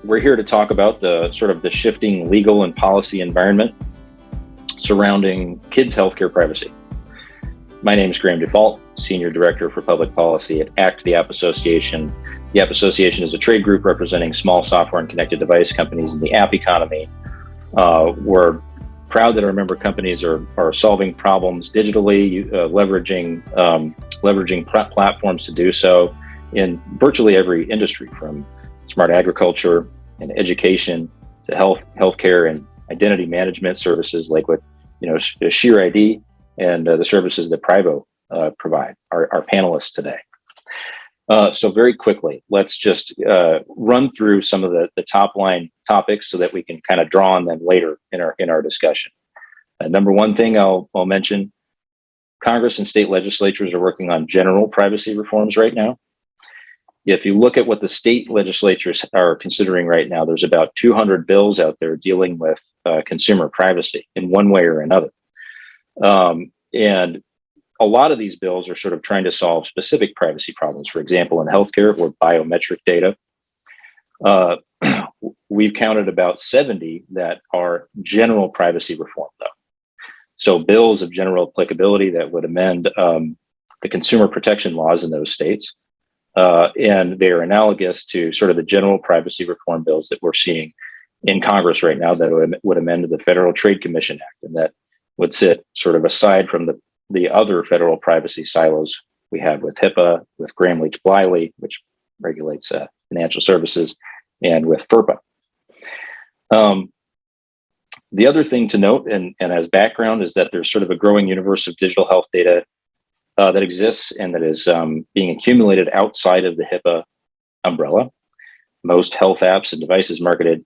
we're here to talk about the sort of the shifting legal and policy environment surrounding kids' healthcare privacy. My name is Graham Default, Senior Director for Public Policy at ACT, the App Association. The App Association is a trade group representing small software and connected device companies in the app economy. We're proud that our member companies are solving problems digitally, leveraging platforms to do so in virtually every industry, from smart agriculture and education to healthcare and identity management services like with Share ID and the services that Privo provide our panelists today. So very quickly, let's just run through some of the top line topics so that we can kind of draw on them later in our discussion. Number one thing I'll mention: Congress and state legislatures are working on general privacy reforms right now. If you look at what the state legislatures are considering right now, there's about 200 bills out there dealing with consumer privacy in one way or another. And a lot of these bills are sort of trying to solve specific privacy problems. For example, in healthcare or biometric data, we've counted about 70 that are general privacy reform, though. So bills of general applicability that would amend the consumer protection laws in those states. And they are analogous to sort of the general privacy reform bills that we're seeing in Congress right now that would amend the Federal Trade Commission Act, and that would sit sort of aside from the other federal privacy silos we have with HIPAA, with Gramm-Leach-Bliley, which regulates financial services, and with FERPA. The other thing to note, and as background, is that there's sort of a growing universe of digital health data that exists and that is being accumulated outside of the HIPAA umbrella. Most health apps and devices marketed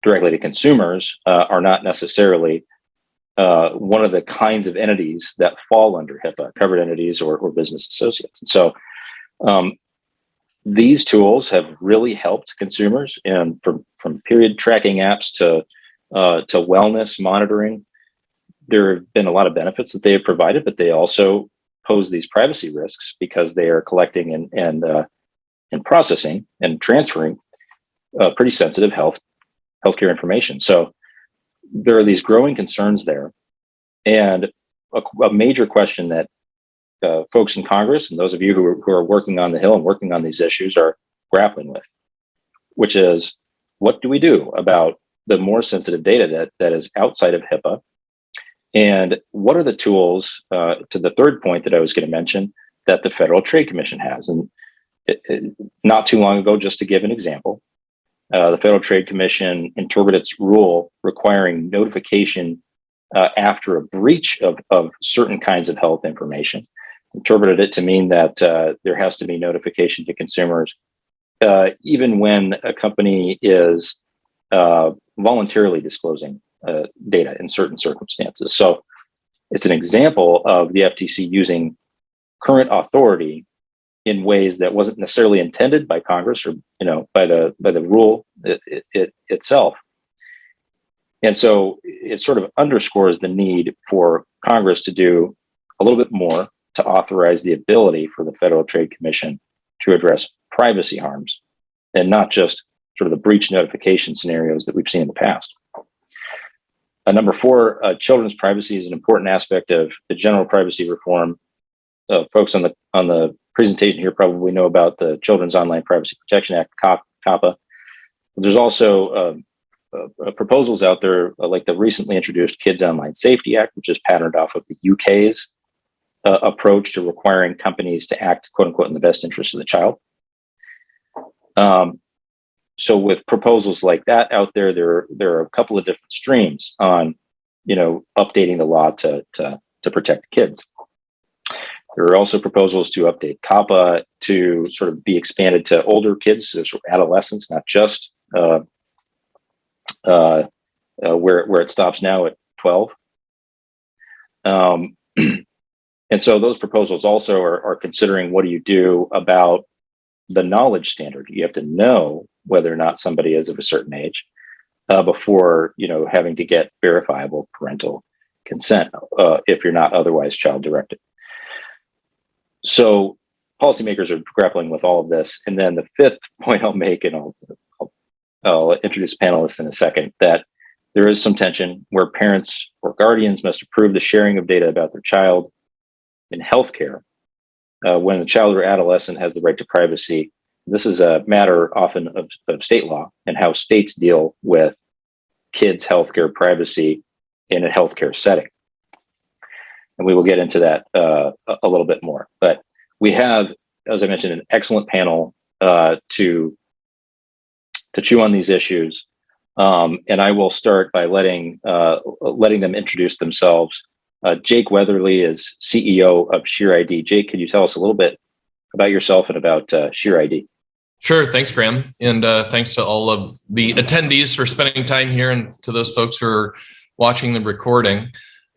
directly to consumers are not necessarily one of the kinds of entities that fall under HIPAA, covered entities or business associates. And so these tools have really helped consumers, and from period tracking apps to wellness monitoring. There have been a lot of benefits that they have provided, but they also pose these privacy risks because they are collecting and processing and transferring pretty sensitive healthcare information. So there are these growing concerns there, and a major question that folks in Congress and those of you who are working on the Hill and working on these issues are grappling with, which is, what do we do about the more sensitive data that is outside of HIPAA? And what are the tools, to the third point that I was going to mention, that the Federal Trade Commission has? And not too long ago, just to give an example, the Federal Trade Commission interpreted its rule requiring notification after a breach of certain kinds of health information, interpreted it to mean that there has to be notification to consumers, even when a company is voluntarily disclosing data in certain circumstances. So it's an example of the FTC using current authority in ways that wasn't necessarily intended by Congress or by the rule itself. And so it sort of underscores the need for Congress to do a little bit more to authorize the ability for the Federal Trade Commission to address privacy harms and not just sort of the breach notification scenarios that we've seen in the past. Number four, children's privacy is an important aspect of the general privacy reform. Folks on the presentation here probably know about the Children's Online Privacy Protection Act, COPPA. There's also proposals out there like the recently introduced Kids Online Safety Act, which is patterned off of the UK's approach to requiring companies to act, quote unquote, in the best interest of the child. So with proposals like that out there, there are a couple of different streams on, updating the law to protect kids. There are also proposals to update COPPA to sort of be expanded to older kids, so sort of adolescents, not just where it stops now at 12. And so those proposals also are considering, what do you do about the knowledge standard? You have to know whether or not somebody is of a certain age before having to get verifiable parental consent if you're not otherwise child directed. So policymakers are grappling with all of this. And then the fifth point I'll make, and I'll I'll introduce panelists in a second, that there is some tension where parents or guardians must approve the sharing of data about their child in healthcare when the child or adolescent has the right to privacy. This is a matter often of state law and how states deal with kids' healthcare privacy in a healthcare setting. And we will get into that a little bit more. But we have, as I mentioned, an excellent panel to chew on these issues. And I will start by letting them introduce themselves. Jake Weatherly is CEO of Sheer ID. Jake, could you tell us a little bit about yourself and about Sheer ID? Sure. Thanks, Graham. And thanks to all of the attendees for spending time here, and to those folks who are watching the recording.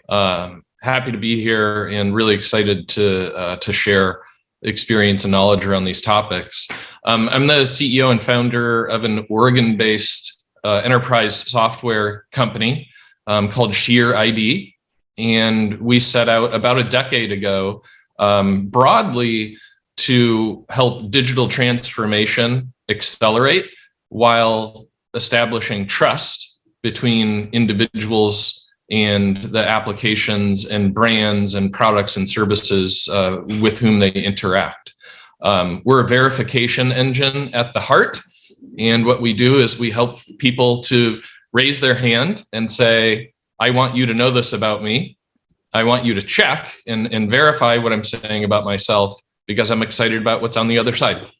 Happy to be here and really excited to share experience and knowledge around these topics. I'm the CEO and founder of an Oregon-based enterprise software company called Sheer ID. And we set out about a decade ago broadly to help digital transformation accelerate while establishing trust between individuals and the applications and brands and products and services with whom they interact. We're a verification engine at the heart. And what we do is we help people to raise their hand and say, I want you to know this about me. I want you to check and verify what I'm saying about myself, because I'm excited about what's on the other side.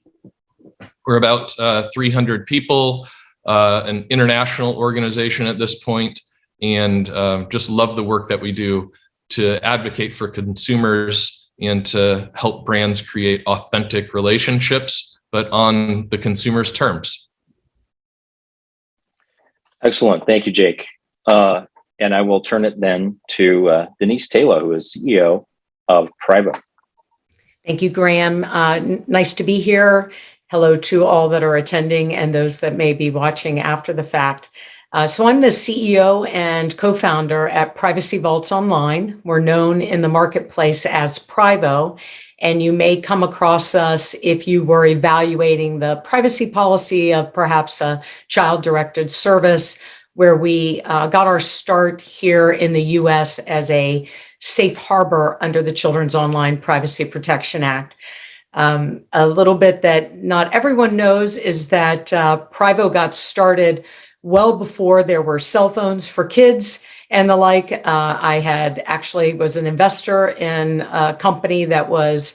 We're about 300 people, an international organization at this point, and just love the work that we do to advocate for consumers and to help brands create authentic relationships, but on the consumer's terms. Excellent. Thank you, Jake. And I will turn it then to Denise Taylor, who is CEO of Privo. Thank you, Graham. Nice to be here. Hello to all that are attending and those that may be watching after the fact. So I'm the CEO and co-founder at Privacy Vaults Online. We're known in the marketplace as Privo, and you may come across us if you were evaluating the privacy policy of perhaps a child-directed service, where we got our start here in the US as a safe harbor under the Children's Online Privacy Protection Act. A little bit that not everyone knows is that Privo got started well before there were cell phones for kids and the like. I had actually was an investor in a company that was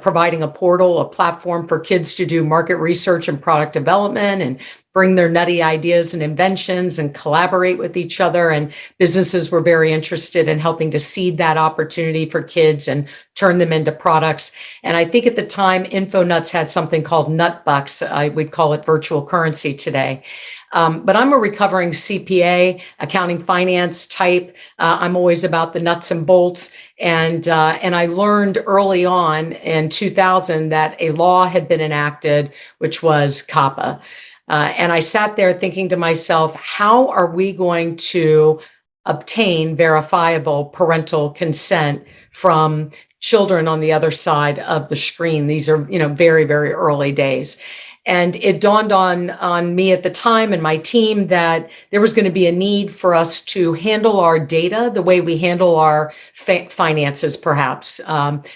providing a portal, a platform for kids to do market research and product development and bring their nutty ideas and inventions and collaborate with each other. And businesses were very interested in helping to seed that opportunity for kids and turn them into products. And I think at the time, InfoNuts had something called Nutbucks. I would call it virtual currency today. But I'm a recovering CPA, accounting finance type. I'm always about the nuts and bolts. And I learned early on in 2000 that a law had been enacted, which was COPPA. And I sat there thinking to myself, how are we going to obtain verifiable parental consent from children on the other side of the screen? These are, very, very early days. And it dawned on me at the time and my team that there was going to be a need for us to handle our data the way we handle our finances, perhaps.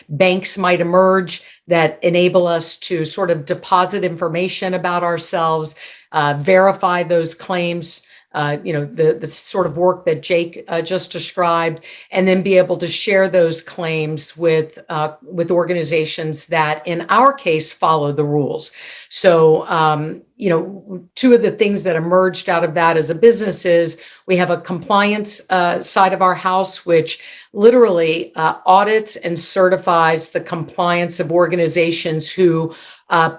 Banks might emerge that enable us to sort of deposit information about ourselves, verify those claims, the sort of work that Jake just described, and then be able to share those claims with organizations that, in our case, follow the rules. So, two of the things that emerged out of that as a business is we have a compliance side of our house, which literally audits and certifies the compliance of organizations who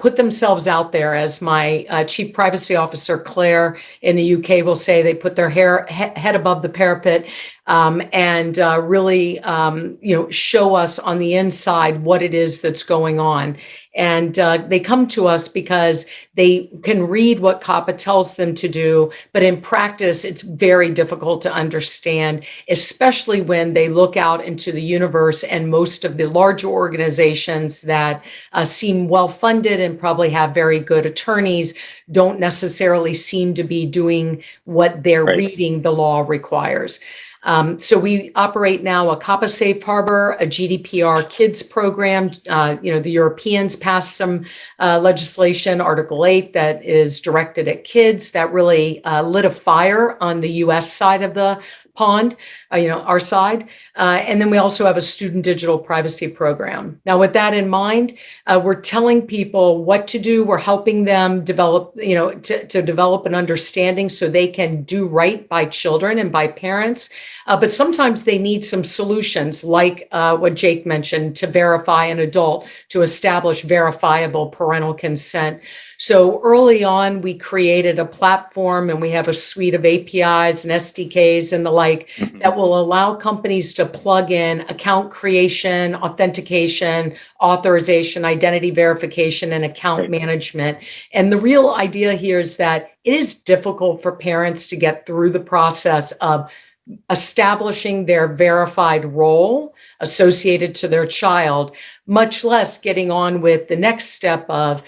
put themselves out there. As my chief privacy officer, Claire, in the UK will say, they put their head above the parapet. and really, show us on the inside what it is that's going on. And they come to us because they can read what COPPA tells them to do, but in practice, it's very difficult to understand, especially when they look out into the universe, and most of the larger organizations that seem well-funded and probably have very good attorneys don't necessarily seem to be doing what they're Right. reading the law requires. So we operate now a COPPA Safe Harbor, a GDPR kids program. The Europeans passed some legislation, Article 8, that is directed at kids, that really lit a fire on the US side of the pond, our side. And then we also have a student digital privacy program. Now, with that in mind, we're telling people what to do. We're helping them develop, to develop an understanding so they can do right by children and by parents. But sometimes they need some solutions, like what Jake mentioned, to verify an adult, to establish verifiable parental consent. So early on, we created a platform, and we have a suite of APIs and SDKs and the like that will allow companies to plug in account creation, authentication, authorization, identity verification, and account management. And the real idea here is that it is difficult for parents to get through the process of establishing their verified role associated to their child, much less getting on with the next step of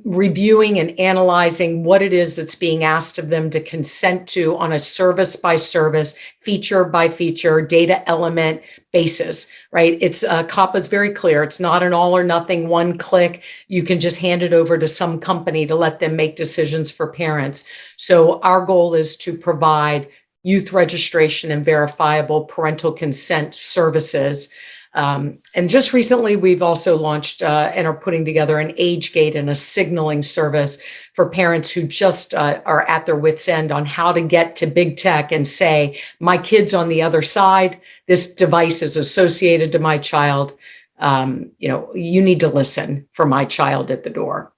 reviewing and analyzing what it is that's being asked of them to consent to on a service by service, feature by feature, data element basis, right? It's COPPA is very clear. It's not an all or nothing, one click. You can just hand it over to some company to let them make decisions for parents. So our goal is to provide youth registration and verifiable parental consent services. And just recently, we've also launched and are putting together an age gate and a signaling service for parents who just are at their wits' end on how to get to big tech and say, my kid's on the other side, this device is associated to my child. You need to listen for my child at the door.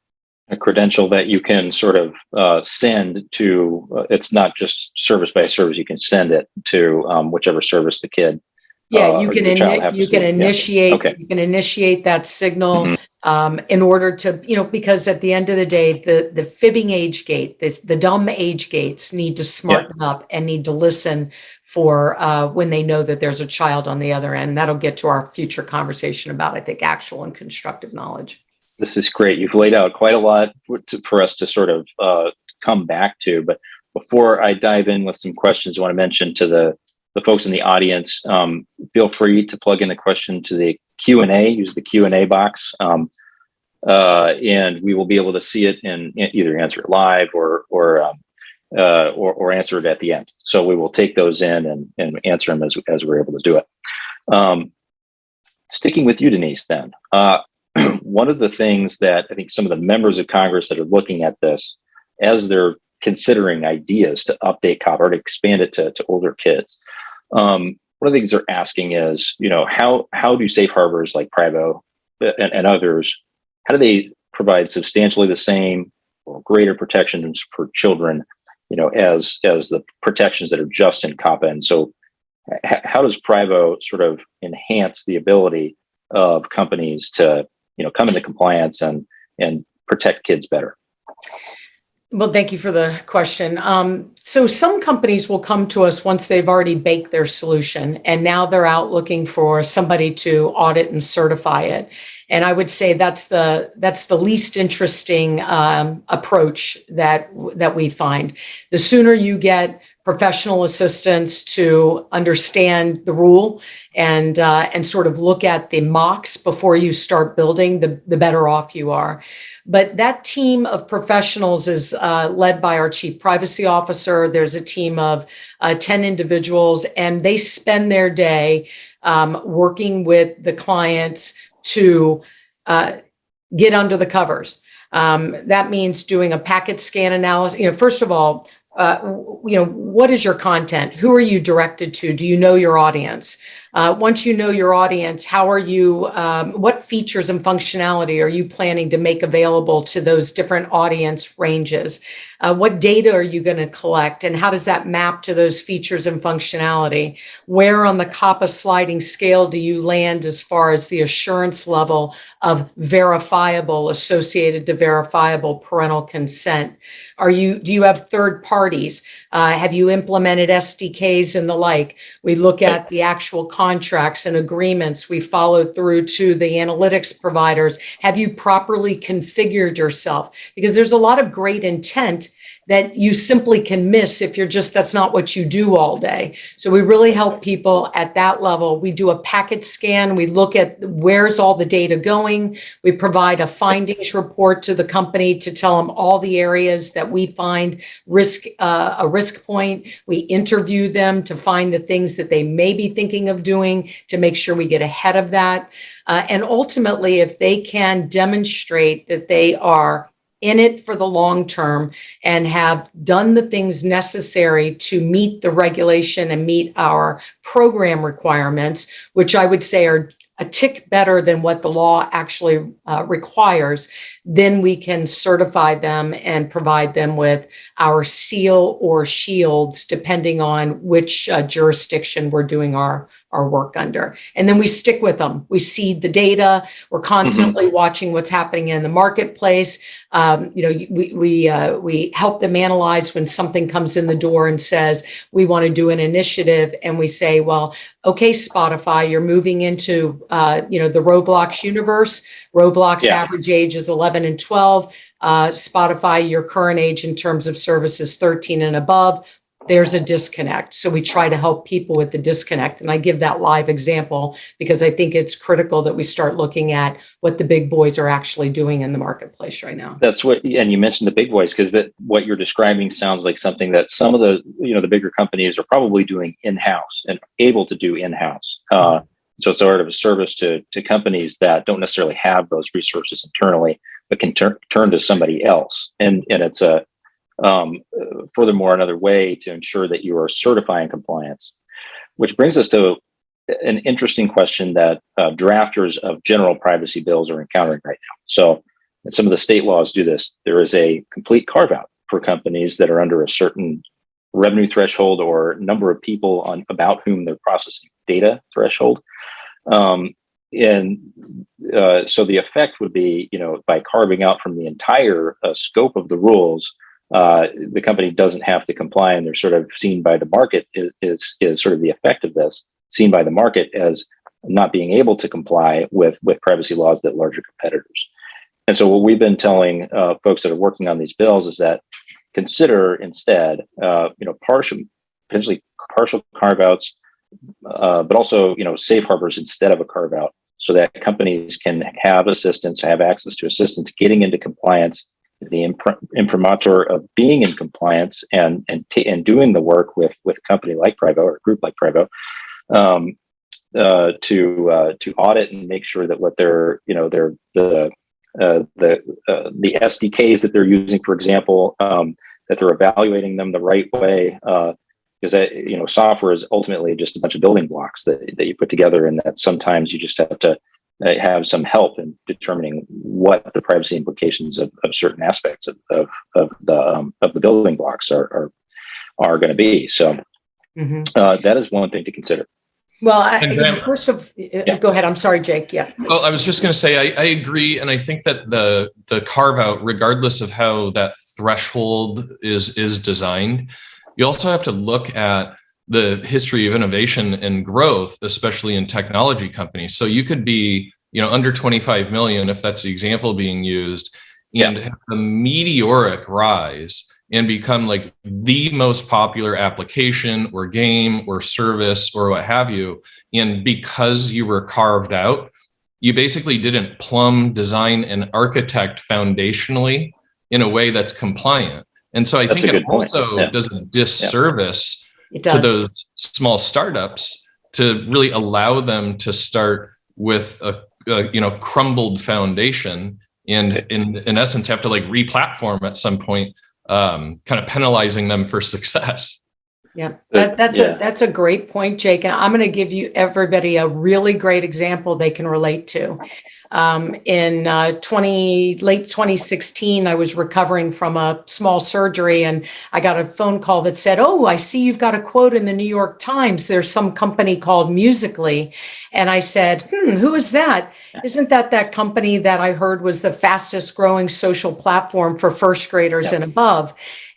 A credential that you can sort of send to, it's not just service by service, you can send it to whichever service the kid. Yeah, you can initiate. Okay. You can initiate that signal Mm-hmm. In order to, because at the end of the day, the fibbing age gate, the dumb age gates need to smarten up and need to listen for when they know that there's a child on the other end. That'll get to our future conversation about, I think, actual and constructive knowledge. This is great. You've laid out quite a lot for us to sort of come back to. But before I dive in with some questions, I want to mention to the folks in the audience, feel free to plug in the question to the Q&A, use the Q&A box, and we will be able to see it and either answer it live or answer it at the end. So we will take those in and answer them as we're able to do it. Sticking with you, Denise, then. One of the things that I think some of the members of Congress that are looking at this as they're considering ideas to update COPPA or to expand it to older kids, one of the things they're asking is, how do safe harbors like Privo and others, how do they provide substantially the same or greater protections for children, as the protections that are just in COPPA? And so how does Privo sort of enhance the ability of companies to come into compliance and protect kids better? Well, thank you for the question. So some companies will come to us once they've already baked their solution, and now they're out looking for somebody to audit and certify it. And I would say that's the least interesting approach that we find. The sooner you get professional assistance to understand the rule and sort of look at the mocks before you start building, the better off you are. But that team of professionals is led by our chief privacy officer. There's a team of 10 individuals, and they spend their day working with the clients to get under the covers. That means doing a packet scan analysis. First of all, what is your content? Who are you directed to? Do you know your audience? Once you know your audience, how are you, what features and functionality are you planning to make available to those different audience ranges? What data are you going to collect, and how does that map to those features and functionality? Where on the COPPA sliding scale do you land as far as the assurance level of verifiable, associated to verifiable parental consent? Do you have third parties? Have you implemented SDKs and the like? We look at the actual contracts and agreements. We follow through to the analytics providers. Have you properly configured yourself? Because there's a lot of great intent that you simply can miss if that's not what you do all day. So we really help people at that level. We do a packet scan. We look at where's all the data going. We provide a findings report to the company to tell them all the areas that we find a risk point. We interview them to find the things that they may be thinking of doing to make sure we get ahead of that. And ultimately, if they can demonstrate that they are in it for the long term and have done the things necessary to meet the regulation and meet our program requirements, which I would say are a tick better than what the law actually requires, then we can certify them and provide them with our seal or shields, depending on which jurisdiction we're doing our work under. And then we stick with them. We seed the data. We're constantly watching what's happening in the marketplace. We help them analyze when something comes in the door and says, we want to do an initiative. And we say, well, okay, Spotify, you're moving into, the Roblox universe. Roblox average age is 11 and 12. Spotify, your current age in terms of service is 13 and above. There's a disconnect. So we try to help people with the disconnect. And I give that live example because I think it's critical that we start looking at what the big boys are actually doing in the marketplace right now. And you mentioned the big boys, because what you're describing sounds like something that some of the bigger companies are probably doing in-house and able to do in-house. So it's sort of a service to companies that don't necessarily have those resources internally, but can turn to somebody else. And it's furthermore, another way to ensure that you are certifying compliance, which brings us to an interesting question that drafters of general privacy bills are encountering right now. So some of the state laws do this. There is a complete carve out for companies that are under a certain revenue threshold or number of people about whom they're processing data threshold. So the effect would be, by carving out from the entire scope of the rules, the company doesn't have to comply, and they're sort of seen by the market is sort of the effect of this, seen by the market as not being able to comply with privacy laws that larger competitors. And so what we've been telling folks that are working on these bills is that consider instead, potentially partial carve-outs, but also, safe harbors instead of a carve-out, so that companies can have access to assistance getting into compliance, the imprimatur of being in compliance and doing the work with a company like Privo or a group like Privo, to audit and make sure that what the SDKs that they're using, for example, that they're evaluating them the right way, because software is ultimately just a bunch of building blocks that you put together, and that sometimes you just have to have some help in determining what the privacy implications of certain aspects of the building blocks are going to be. So that is one thing to consider. Well, go ahead. I'm sorry, Jake. Yeah. Well, I was just going to say, I agree. And I think that the carve out, regardless of how that threshold is designed, you also have to look at the history of innovation and growth, especially in technology companies. So you could be, under 25 million, if that's the example being used, and have a meteoric rise and become like the most popular application or game or service or what have you. And because you were carved out, you basically didn't plumb, design, and architect foundationally in a way that's compliant. And so I think it also does a disservice to those small startups to really allow them to start with a crumbled foundation and in essence have to like re-platform at some point kind of penalizing them for success. Yeah, that's a great point, Jake. And I'm going to give you everybody a really great example they can relate to. In late 2016, I was recovering from a small surgery, and I got a phone call that said, "Oh, I see you've got a quote in the New York Times. There's some company called Musically." And I said, who is that? Isn't that company that I heard was the fastest growing social platform for first graders and above?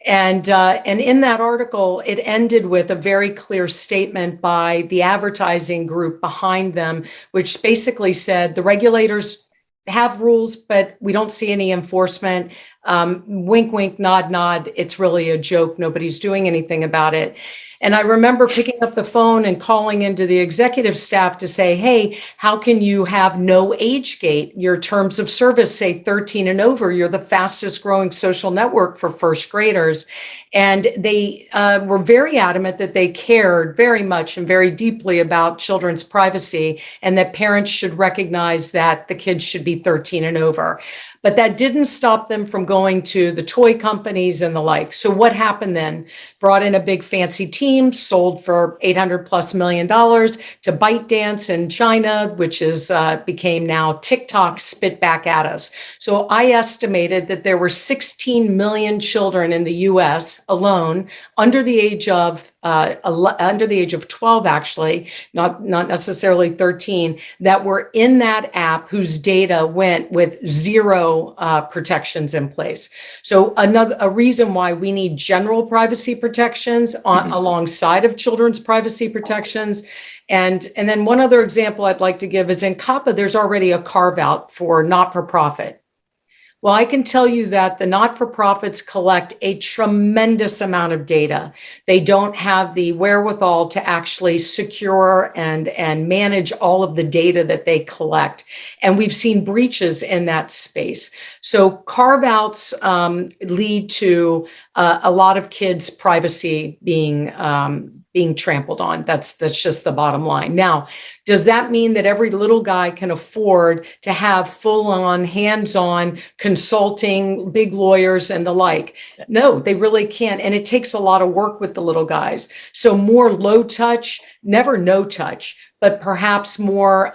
And in that article, it ended with a very clear statement by the advertising group behind them, which basically said the regulators have rules, but we don't see any enforcement. Wink, wink, nod, nod. It's really a joke. Nobody's doing anything about it. And I remember picking up the phone and calling into the executive staff to say, hey, how can you have no age gate? Your terms of service say 13 and over. You're the fastest growing social network for first graders. And they were very adamant that they cared very much and very deeply about children's privacy, and that parents should recognize that the kids should be 13 and over. But that didn't stop them from going to the toy companies and the like. So what happened then? Brought in a big fancy team, sold for $800+ million to ByteDance in China, which is became now TikTok, spit back at us. So I estimated that there were 16 million children in the U.S. alone under the age of 12, actually, not necessarily 13, that were in that app whose data went with zero protections in place. So a reason why we need general privacy protections alongside of children's privacy protections. And then one other example I'd like to give is in COPPA, there's already a carve out for not-for-profit. Well, I can tell you that the not-for-profits collect a tremendous amount of data. They don't have the wherewithal to actually secure and manage all of the data that they collect. And we've seen breaches in that space. So carve-outs lead to a lot of kids' privacy being trampled on. That's just the bottom line. Now, does that mean that every little guy can afford to have full-on, hands-on consulting, big lawyers and the like? No, they really can't. And it takes a lot of work with the little guys. So more low touch, never no touch, but perhaps more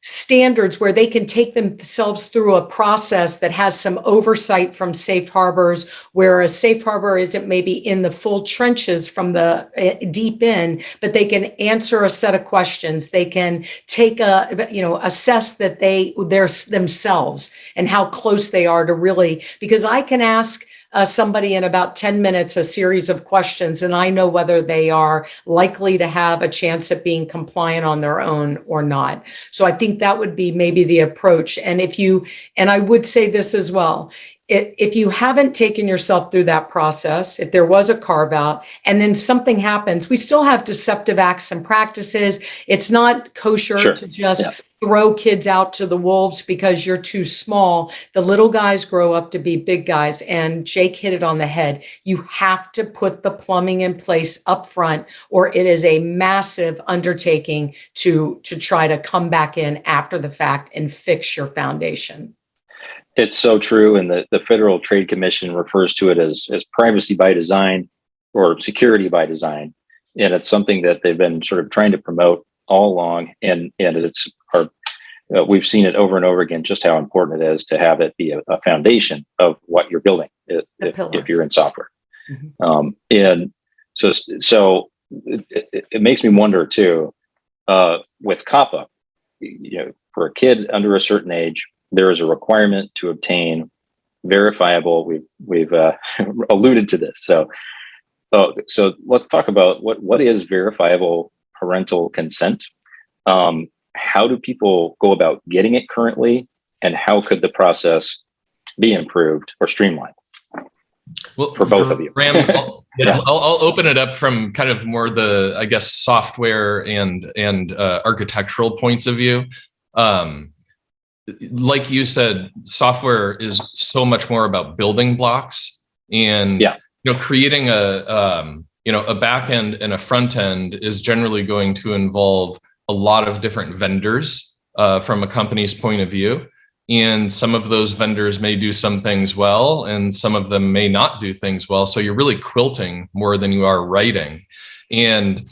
standards where they can take themselves through a process that has some oversight from safe harbors, where a safe harbor isn't maybe in the full trenches from the deep in, but they can answer a set of questions. They can take assess that they're themselves and how close they are to really, because I can ask somebody in about 10 minutes a series of questions, and I know whether they are likely to have a chance at being compliant on their own or not. So I think that would be maybe the approach. And I would say this as well, if you haven't taken yourself through that process, if there was a carve out and then something happens, we still have deceptive acts and practices. It's not kosher to just throw kids out to the wolves because you're too small. The little guys grow up to be big guys. And Jake hit it on the head. You have to put the plumbing in place up front, or it is a massive undertaking to try to come back in after the fact and fix your foundation. It's so true. And the Federal Trade Commission refers to it as privacy by design or security by design. And it's something that they've been sort of trying to promote all along. And we've seen it over and over again, just how important it is to have it be a foundation of what you're building if you're in software. Mm-hmm. And so it makes me wonder too, with COPPA, for a kid under a certain age, there is a requirement to obtain verifiable. We've alluded to this. So let's talk about what is verifiable parental consent. How do people go about getting it currently, and how could the process be improved or streamlined? Well, for both of you. Graham, I'll open it up from kind of more the, I guess, software and architectural points of view. Like you said, software is so much more about building blocks, and creating a back end and a front end is generally going to involve a lot of different vendors from a company's point of view. And some of those vendors may do some things well, and some of them may not do things well. So you're really quilting more than you are writing. And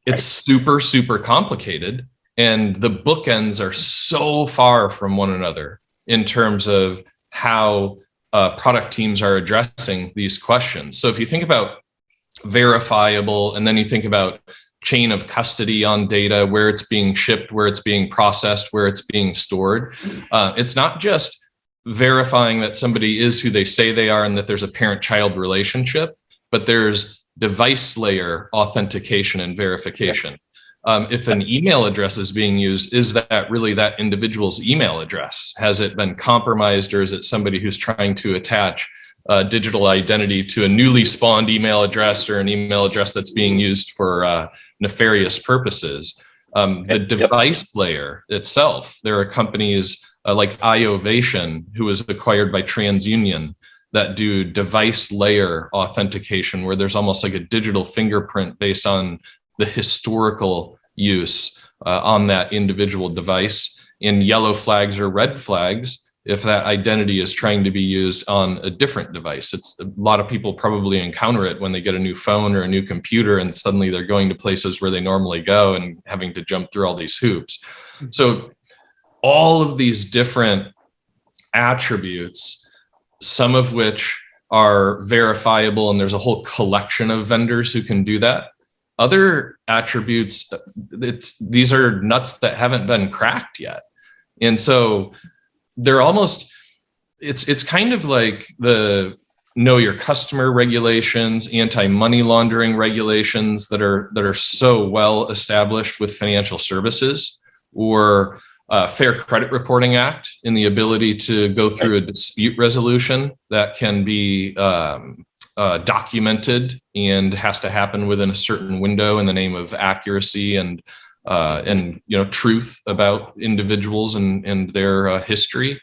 it's super, super complicated. And the bookends are so far from one another in terms of how product teams are addressing these questions. So if you think about verifiable, and then you think about chain of custody on data, where it's being shipped, where it's being processed, where it's being stored. It's not just verifying that somebody is who they say they are and that there's a parent-child relationship, but there's device layer authentication and verification. If an email address is being used, is that really that individual's email address? Has it been compromised, or is it somebody who's trying to attach digital identity to a newly spawned email address, or an email address that's being used for nefarious purposes? The device layer itself, there are companies like iOvation, who was acquired by TransUnion, that do device layer authentication, where there's almost like a digital fingerprint based on the historical use on that individual device, in yellow flags or red flags if that identity is trying to be used on a different device. It's a lot of people probably encounter it when they get a new phone or a new computer, and suddenly they're going to places where they normally go and having to jump through all these hoops. So all of these different attributes, some of which are verifiable, and there's a whole collection of vendors who can do that. Other attributes, these are nuts that haven't been cracked yet. And so they're almost, it's kind of like the know your customer regulations, anti-money laundering regulations that are so well established with financial services, or Fair Credit Reporting Act, in the ability to go through a dispute resolution that can be documented and has to happen within a certain window in the name of accuracy and truth about individuals and their history.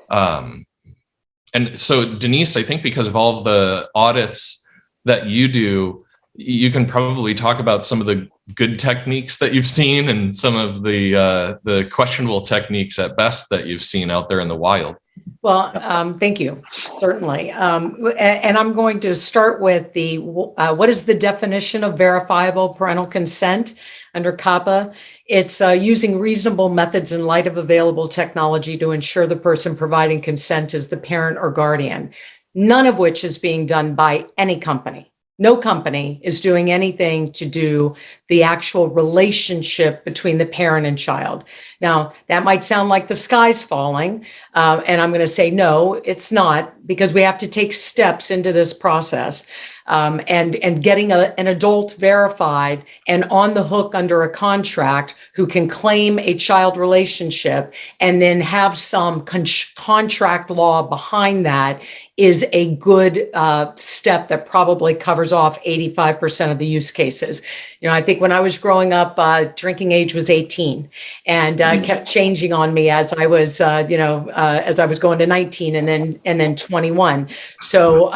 And so, Denise, I think because of all of the audits that you do, you can probably talk about some of the good techniques that you've seen and some of the questionable techniques at best that you've seen out there in the wild. Well, thank you, certainly. And I'm going to start with what is the definition of verifiable parental consent under COPPA? It's using reasonable methods in light of available technology to ensure the person providing consent is the parent or guardian, none of which is being done by any company. No company is doing anything to do the actual relationship between the parent and child. Now, that might sound like the sky's falling, and I'm going to say, no, it's not, because we have to take steps into this process. And getting an adult verified and on the hook under a contract who can claim a child relationship and then have some contract law behind that is a good step that probably covers off 85% of the use cases. I think when I was growing up, drinking age was 18, and kept changing on me as I was, as I was going to 19 and then 21. So,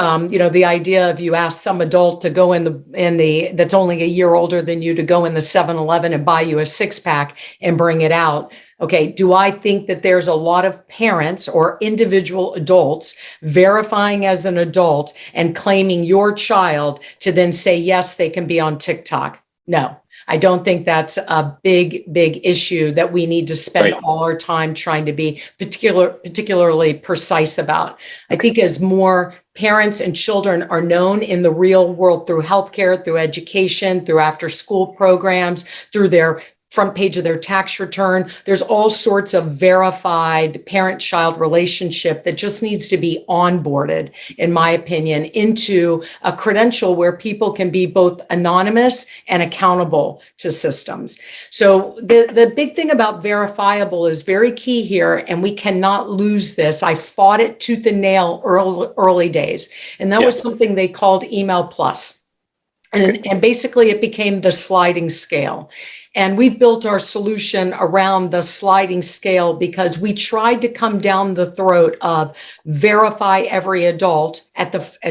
the idea of you ask some adult to go in the that's only a year older than you to go in the 7-Eleven and buy you a 6-pack and bring it out. Okay, do I think that there's a lot of parents or individual adults verifying as an adult and claiming your child to then say, yes, they can be on TikTok? No, I don't think that's a big issue that we need to spend all our time trying to be particularly precise about. I think as more parents and children are known in the real world through healthcare, through education, through after school programs, through their front page of their tax return, there's all sorts of verified parent-child relationship that just needs to be onboarded, in my opinion, into a credential where people can be both anonymous and accountable to systems. So the big thing about verifiable is very key here, and we cannot lose this. I fought it tooth and nail early days, and that was something they called Email Plus. And basically it became the sliding scale. And we've built our solution around the sliding scale because we tried to come down the throat of verify every adult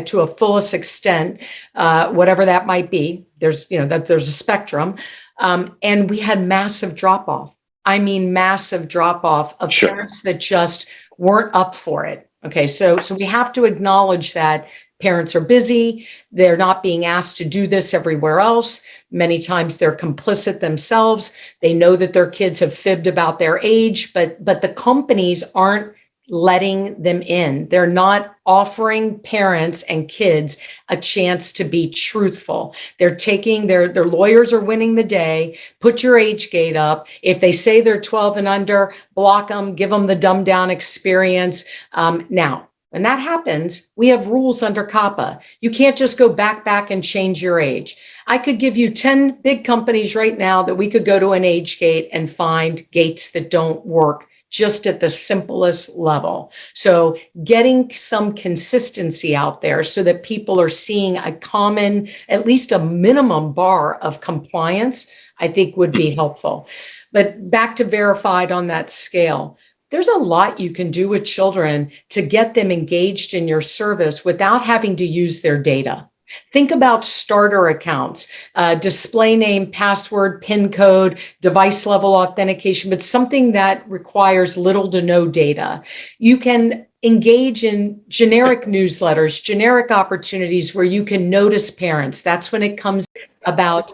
to a fullest extent, whatever that might be. There's a spectrum, and we had massive drop off. I mean, massive drop off of parents that just weren't up for it. Okay, so we have to acknowledge that parents are busy. They're not being asked to do this everywhere else. Many times they're complicit themselves. They know that their kids have fibbed about their age, but the companies aren't letting them in. They're not offering parents and kids a chance to be truthful. They're taking their lawyers are winning the day. Put your age gate up. If they say they're 12 and under, block them, give them the dumbed down experience. Now, when that happens, we have rules under COPPA. You can't just go back and change your age. I could give you 10 big companies right now that we could go to an age gate and find gates that don't work just at the simplest level. So getting some consistency out there so that people are seeing a common, at least a minimum bar of compliance, I think would be helpful. But back to verified on that scale. There's a lot you can do with children to get them engaged in your service without having to use their data. Think about starter accounts, display name, password, PIN code, device level authentication, but something that requires little to no data. You can engage in generic newsletters, generic opportunities where you can notice parents. That's when it comes about.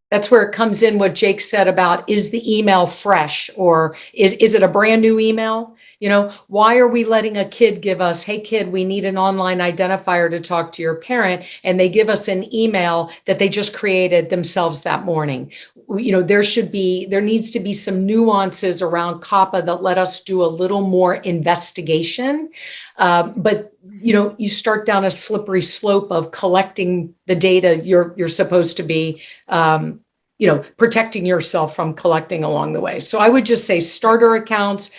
That's where it comes in what Jake said about, is the email fresh, or is it a brand new email? You know, why are we letting a kid give us, hey kid, we need an online identifier to talk to your parent, and they give us an email that they just created themselves that morning? You know, there needs to be some nuances around COPPA that let us do a little more investigation. But you know, you start down a slippery slope of collecting the data you're supposed to be, you know, protecting yourself from collecting along the way. So I would just say starter accounts,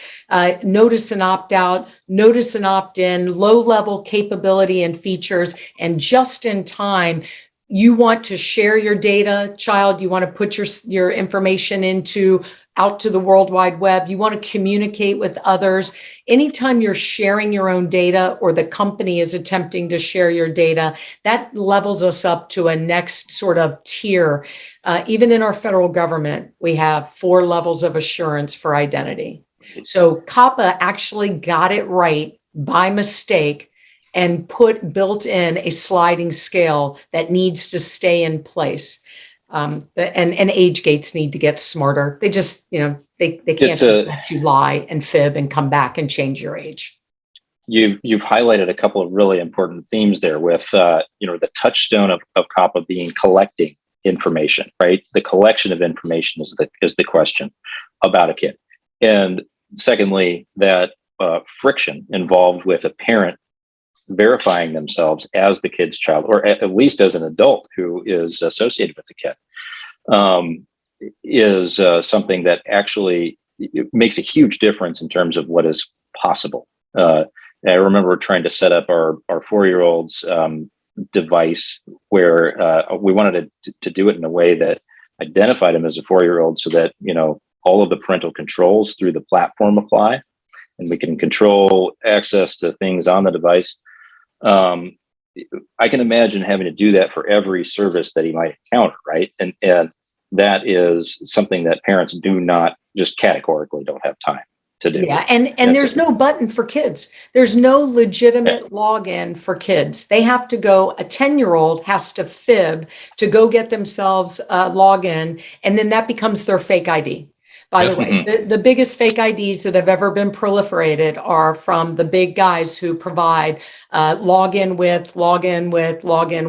notice and opt out, notice and opt in, low level capability and features, and just in time. You want to share your data, child. You want to put your information out to the World Wide Web. You want to communicate with others. Anytime you're sharing your own data or the company is attempting to share your data, that levels us up to a next sort of tier. Even in our federal government, we have 4 levels of assurance for identity. So COPPA actually got it right by mistake and built in a sliding scale that needs to stay in place. And age gates need to get smarter. They just, you know, they can't just let you lie and fib and come back and change your age. You've highlighted a couple of really important themes there with, you know, the touchstone of COPPA being collecting information, right? The collection of information is the question about a kid. And secondly, that friction involved with a parent verifying themselves as the kid's child, or at least as an adult who is associated with the kid, is something that actually makes a huge difference in terms of what is possible. I remember trying to set up our 4-year-old's device where we wanted to do it in a way that identified him as a 4-year-old, so that, you know, all of the parental controls through the platform apply, and we can control access to things on the device. I can imagine having to do that for every service that he might encounter, right? And that is something that parents do not, just categorically don't have time to do. Yeah, and there's no button for kids. There's no legitimate login for kids. They have to go, a 10-year-old has to fib to go get themselves a login, and then that becomes their fake ID. By the way, the biggest fake IDs that have ever been proliferated are from the big guys who provide login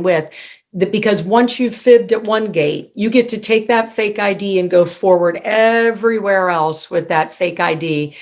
with. Because once you've fibbed at one gate, you get to take that fake ID and go forward everywhere else with that fake ID.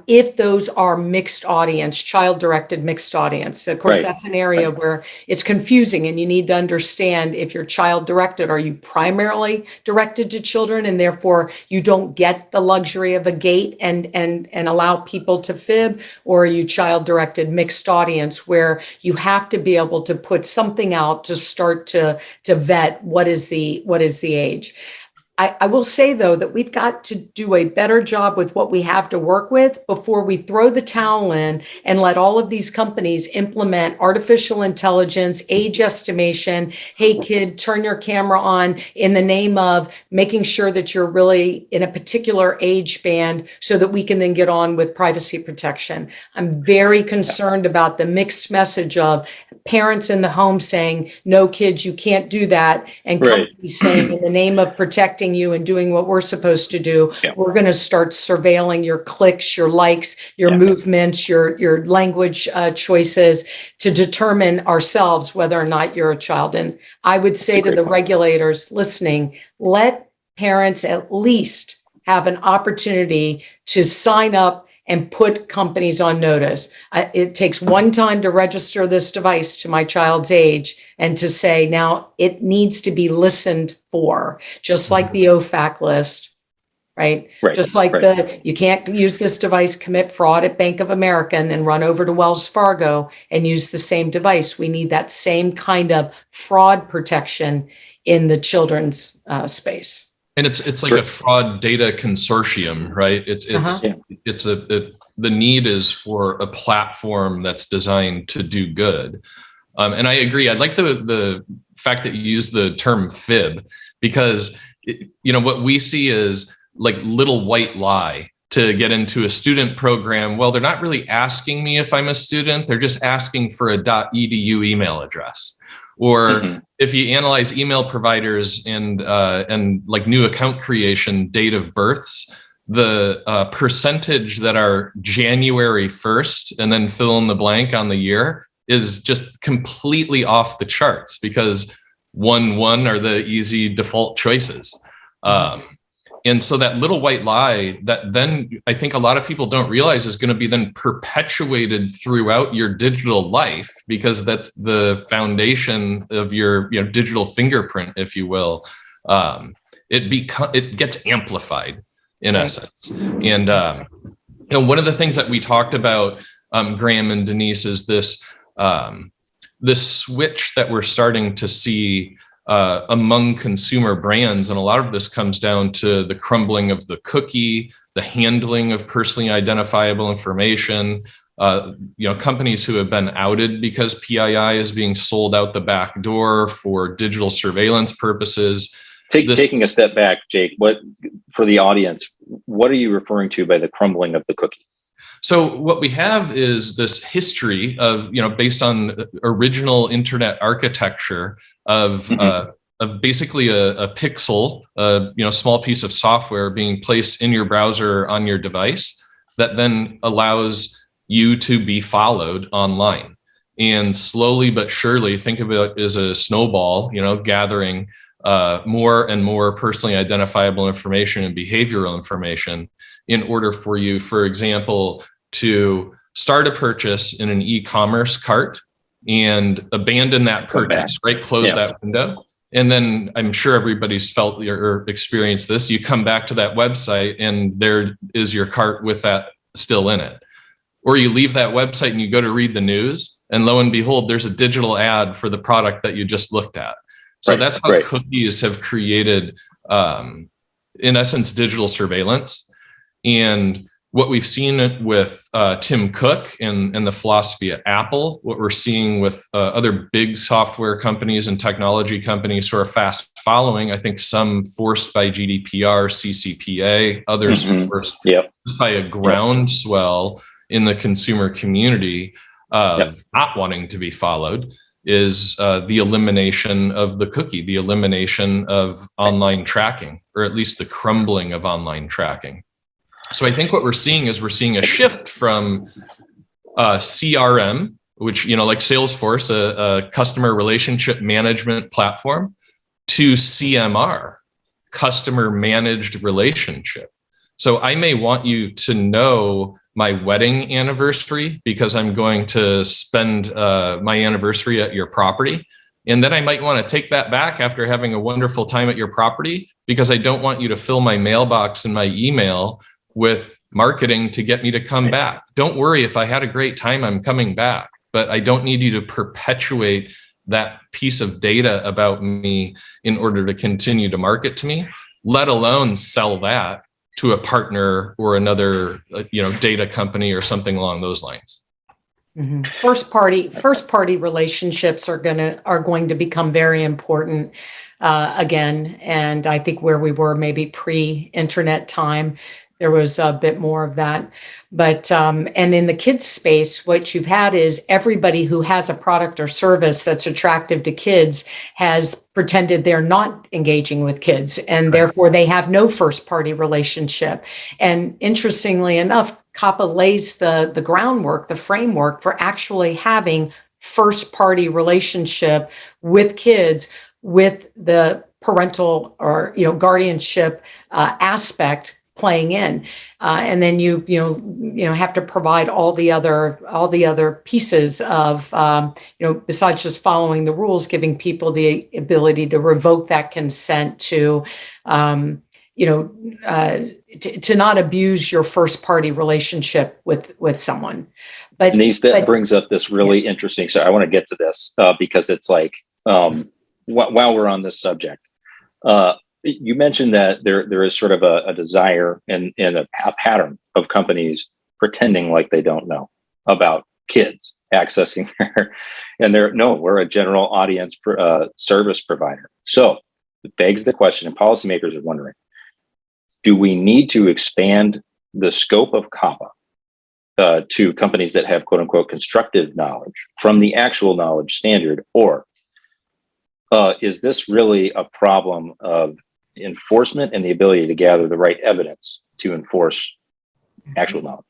If those are mixed audience, child-directed mixed audience. Of course, that's an area where it's confusing, and you need to understand, if you're child-directed, are you primarily directed to children, and therefore you don't get the luxury of a gate and allow people to fib, or are you child-directed mixed audience, where you have to be able to put something out to start to vet what is the age. I will say, though, that we've got to do a better job with what we have to work with before we throw the towel in and let all of these companies implement artificial intelligence, age estimation. Hey, kid, turn your camera on, in the name of making sure that you're really in a particular age band so that we can then get on with privacy protection. I'm very concerned about the mixed message of parents in the home saying, no, kids, you can't do that. And Right. companies saying, in the name of protecting you and doing what we're supposed to do, Yeah. we're going to start surveilling your clicks, your likes, your Yeah. movements, your language choices to determine ourselves whether or not you're a child. And I would say to the regulators listening, let parents at least have an opportunity to sign up and put companies on notice. It takes one time to register this device to my child's age and to say, now it needs to be listened for, just like the OFAC list, right? Right, Just like right. you can't use this device, commit fraud at Bank of America, and then run over to Wells Fargo and use the same device. We need that same kind of fraud protection in the children's space. And it's like a fraud data consortium, right? The need is for a platform that's designed to do good. And I agree. I like the fact that you use the term fib, because what we see is like little white lie to get into a student program. Well, they're not really asking me if I'm a student. They're just asking for a .edu email address. Or if you analyze email providers and like new account creation, date of births, the percentage that are January 1st and then fill in the blank on the year is just completely off the charts, because 1-1 are the easy default choices. And so that little white lie that then I think a lot of people don't realize is going to be then perpetuated throughout your digital life, because that's the foundation of your digital fingerprint, if you will. It gets amplified in essence. And one of the things that we talked about, Graham and Denise, is this switch that we're starting to see among consumer brands. And a lot of this comes down to the crumbling of the cookie, the handling of personally identifiable information, companies who have been outed because PII is being sold out the back door for digital surveillance purposes. Taking a step back, Jake, for the audience, what are you referring to by the crumbling of the cookie? So what we have is this history of, based on original internet architecture of basically a pixel, small piece of software being placed in your browser on your device that then allows you to be followed online. And slowly but surely, think of it as a snowball, gathering more and more personally identifiable information and behavioral information in order for you, for example, to start a purchase in an e-commerce cart and abandon that purchase, right? Close that window. And then I'm sure everybody's felt or experienced this. You come back to that website and there is your cart with that still in it. Or you leave that website and you go to read the news, and lo and behold, there's a digital ad for the product that you just looked at. So that's how cookies have created, in essence, digital surveillance. And what we've seen with Tim Cook and the philosophy at Apple, what we're seeing with other big software companies and technology companies who are fast following, I think some forced by GDPR, CCPA, others forced by a groundswell in the consumer community of not wanting to be followed, is the elimination of the cookie, the elimination of online tracking, or at least the crumbling of online tracking. So I think what we're seeing is a shift from CRM, which, like Salesforce, a customer relationship management platform, to CMR, customer managed relationship. So I may want you to know my wedding anniversary because I'm going to spend my anniversary at your property. And then I might want to take that back after having a wonderful time at your property, because I don't want you to fill my mailbox and my email with marketing to get me to come back. Don't worry, if I had a great time, I'm coming back, but I don't need you to perpetuate that piece of data about me in order to continue to market to me. let alone sell that to a partner or another, data company or something along those lines. Mhm. First party relationships are going to become very important again. And I think where we were maybe pre-internet time, there was a bit more of that. But and in the kids space, what you've had is everybody who has a product or service that's attractive to kids has pretended they're not engaging with kids, and therefore they have no first party relationship. And interestingly enough, COPPA lays the groundwork, the framework for actually having first party relationship with kids with the parental or guardianship aspect playing in, and then you have to provide all the other pieces of besides just following the rules, giving people the ability to revoke that consent, to to not abuse your first party relationship with someone. But Denise, that brings up this really interesting. So I want to get to this because it's like while we're on this subject, you mentioned that there is sort of a desire and a pattern of companies pretending like they don't know about kids accessing we're a general audience service provider. So it begs the question, and policymakers are wondering, do we need to expand the scope of COPPA to companies that have quote unquote constructive knowledge from the actual knowledge standard, or is this really a problem of enforcement and the ability to gather the right evidence to enforce actual knowledge?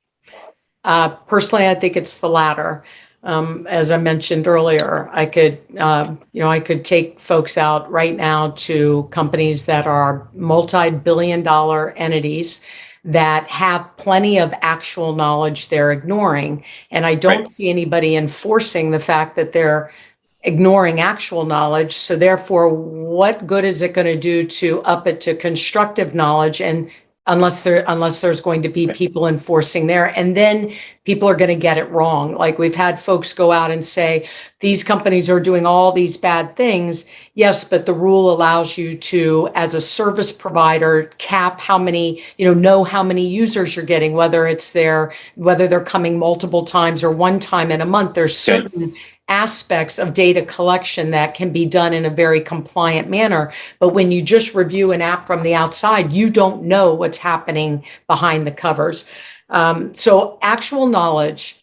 Personally, I think it's the latter. As I mentioned earlier, I could take folks out right now to companies that are multi-billion-dollar entities that have plenty of actual knowledge they're ignoring, and I don't see anybody enforcing the fact that they're ignoring actual knowledge. So therefore, what good is it going to do to up it to constructive knowledge? And unless there's going to be people enforcing there, and then people are going to get it wrong. Like we've had folks go out and say, these companies are doing all these bad things. Yes, but the rule allows you to, as a service provider, cap how many, know how many users you're getting, whether they're coming multiple times or one time in a month. There's certain aspects of data collection that can be done in a very compliant manner. But when you just review an app from the outside, you don't know what's happening behind the covers. So actual knowledge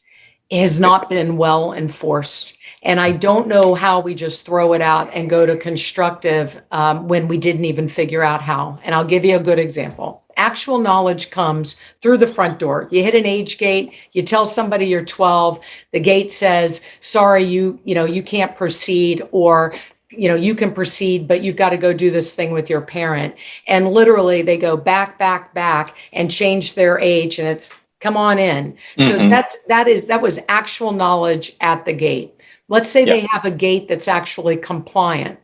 has not been well enforced. And I don't know how we just throw it out and go to constructive when we didn't even figure out how. And I'll give you a good example. Actual knowledge comes through the front door. You hit an age gate, you tell somebody you're 12, the gate says, sorry, you can't proceed, or you can proceed, but you've got to go do this thing with your parent. And literally they go back and change their age, and it's come on in. So that was actual knowledge at the gate. Let's say they have a gate that's actually compliant.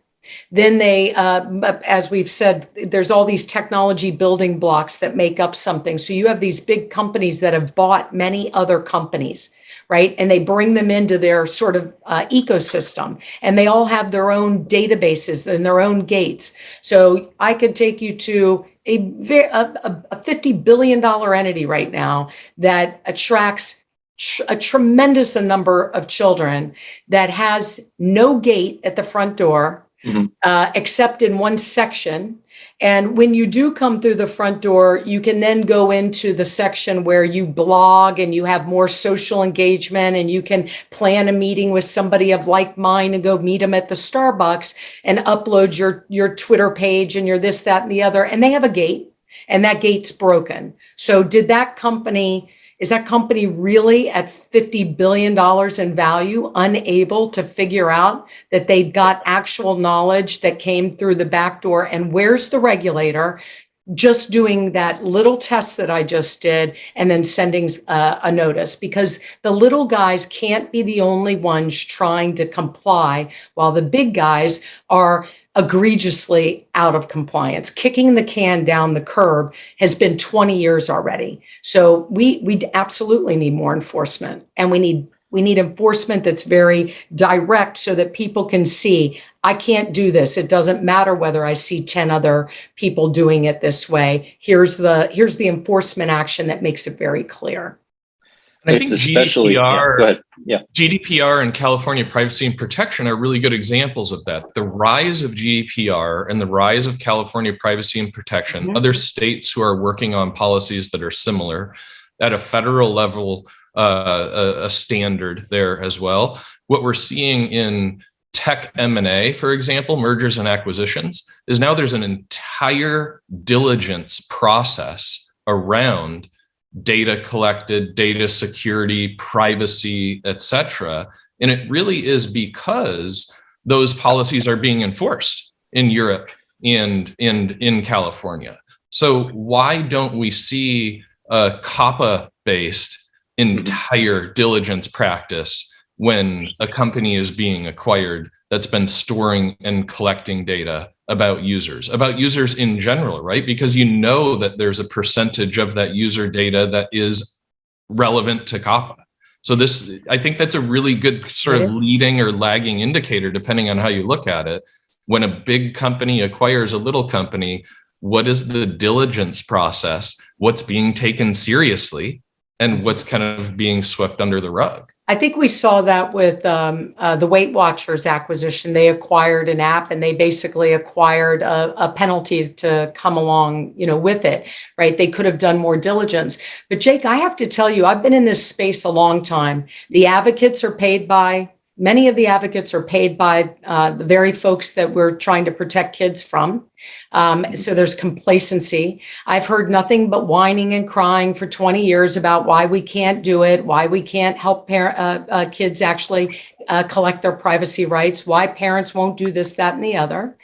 Then they, as we've said, there's all these technology building blocks that make up something. So you have these big companies that have bought many other companies, right? And they bring them into their sort of ecosystem, and they all have their own databases and their own gates. So I could take you to a $50 billion entity right now that attracts a tremendous number of children, that has no gate at the front door, except in one section. And when you do come through the front door, you can then go into the section where you blog and you have more social engagement, and you can plan a meeting with somebody of like mind and go meet them at the Starbucks and upload your Twitter page and your this, that, and the other. And they have a gate, and that gate's broken. So is that company really at $50 billion in value, unable to figure out that they've got actual knowledge that came through the back door? And where's the regulator just doing that little test that I just did and then sending a notice? Because the little guys can't be the only ones trying to comply, while the big guys are egregiously out of compliance. Kicking the can down the curb has been 20 years already. So we absolutely need more enforcement, and we need We need enforcement that's very direct so that people can see, I can't do this. It doesn't matter whether I see 10 other people doing it this way. Here's the enforcement action that makes it very clear. And I It's think especially, go ahead. Yeah. GDPR and California privacy and protection are really good examples of that. The rise of GDPR and the rise of California privacy and protection, other states who are working on policies that are similar at a federal level, a standard there as well. What we're seeing in tech M&A, for example, mergers and acquisitions, is now there's an entire diligence process around data collected, data security, privacy, etc. And it really is because those policies are being enforced in Europe and in California. So why don't we see a COPPA-based entire diligence practice when a company is being acquired that's been storing and collecting data about users in general, right? Because you know that there's a percentage of that user data that is relevant to COPPA. So I think that's a really good sort of leading or lagging indicator, depending on how you look at it. When a big company acquires a little company, what is the diligence process? What's being taken seriously and what's kind of being swept under the rug? I think we saw that with the Weight Watchers acquisition. They acquired an app and they basically acquired a penalty to come along, with it, right? They could have done more diligence. But Jake, I have to tell you, I've been in this space a long time. Many of the advocates are paid by the very folks that we're trying to protect kids from. So there's complacency. I've heard nothing but whining and crying for 20 years about why we can't do it, why we can't help kids actually collect their privacy rights, why parents won't do this, that, and the other.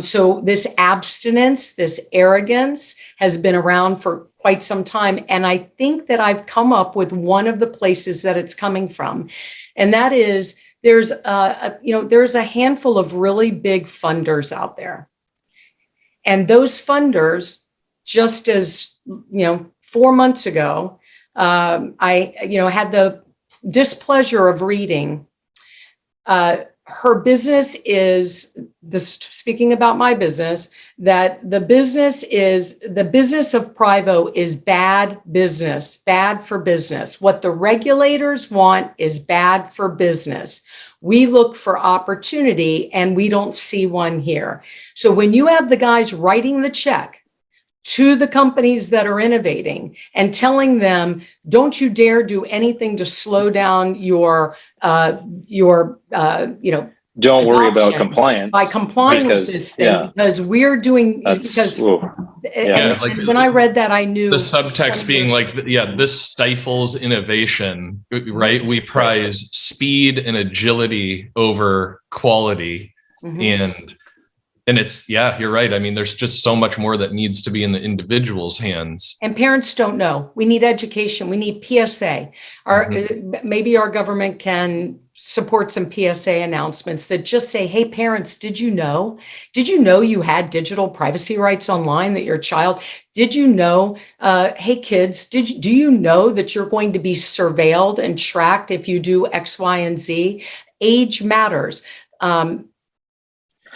So this abstinence, this arrogance has been around for quite some time. And I think that I've come up with one of the places that it's coming from. And that is there's a handful of really big funders out there. And those funders, just as, 4 months ago, I had the displeasure of reading her business is this, speaking about my business, that the business of Privo is bad business, bad for business. What the regulators want is bad for business. We look for opportunity and we don't see one here. So when you have the guys writing the check to the companies that are innovating and telling them, don't you dare do anything to slow down your don't worry about compliance by complying with this thing, because we're doing, when I read that, I knew the subtext being like, this stifles innovation, right? We prize speed and agility over quality. And it's, you're right. I mean, there's just so much more that needs to be in the individual's hands. And parents don't know. We need education. We need PSA. Maybe our government can support some PSA announcements that just say, hey, parents, did you know you had digital privacy rights online, that your child, did you know, hey, kids, do you know that you're going to be surveilled and tracked if you do X, Y, and Z? Age matters.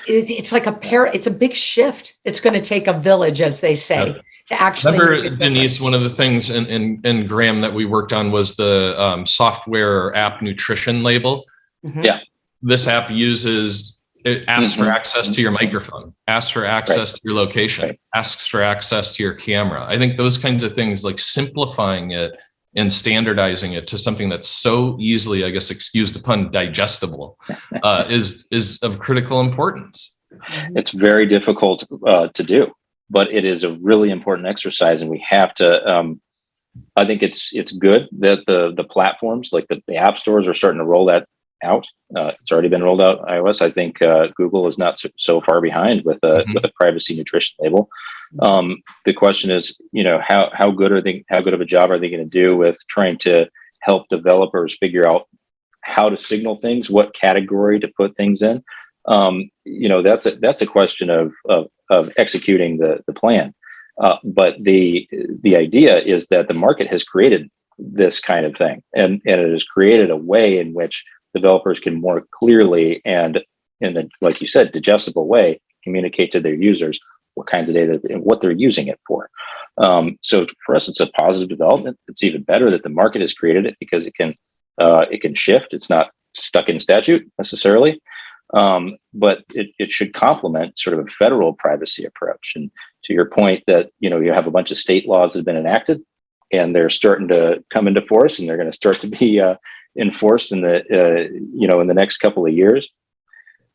It's like it's a big shift. It's going to take a village, as they say, to actually. Remember, Denise, one of the things and Graham that we worked on was the software or app nutrition label. This app it asks for access to your microphone, asks for access to your location, asks for access to your camera. I think those kinds of things, like simplifying it and standardizing it to something that's so easily, I guess, excuse the pun, digestible, is of critical importance. It's very difficult to do, but it is a really important exercise, and we have to. I think it's good that the platforms like the app stores are starting to roll that out. It's already been rolled out iOS. I think Google is not so far behind with a privacy nutrition label. The question is, how good of a job are they going to do with trying to help developers figure out how to signal things, what category to put things in? That's a question of executing the plan. But the idea is that the market has created this kind of thing, and it has created a way in which developers can more clearly and in a, like you said, digestible way communicate to their users what kinds of data and what they're using it for. So for us, it's a positive development. It's even better that the market has created it because it can shift. It's not stuck in statute necessarily, but it should complement sort of a federal privacy approach. And to your point that, you have a bunch of state laws that have been enacted and they're starting to come into force, and they're going to start to be enforced in the next couple of years.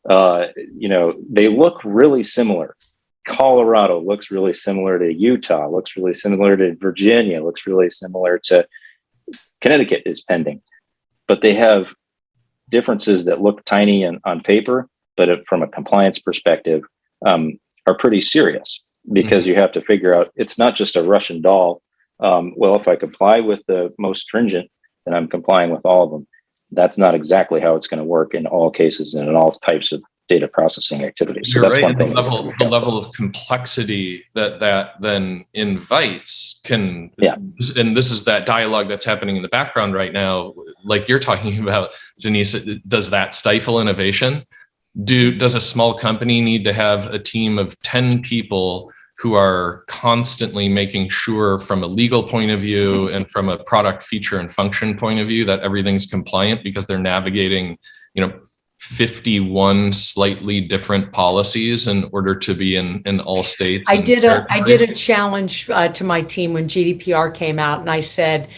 They look really similar. Colorado looks really similar to Utah, looks really similar to Virginia, looks really similar to Connecticut is pending, but they have differences that look tiny on paper, but from a compliance perspective, are pretty serious, because you have to figure out, it's not just a Russian doll. Well, if I comply with the most stringent, then I'm complying with all of them. That's not exactly how it's going to work in all cases and in all types of data processing activities. So You're that's right. one thing. The level of complexity that then invites and this is that dialogue that's happening in the background right now, like you're talking about, Denise. Does that stifle innovation? Does a small company need to have a team of 10 people who are constantly making sure, from a legal point of view and from a product feature and function point of view, that everything's compliant, because they're navigating, 51 slightly different policies in order to be in all states? I did a challenge to my team when GDPR came out, and I said,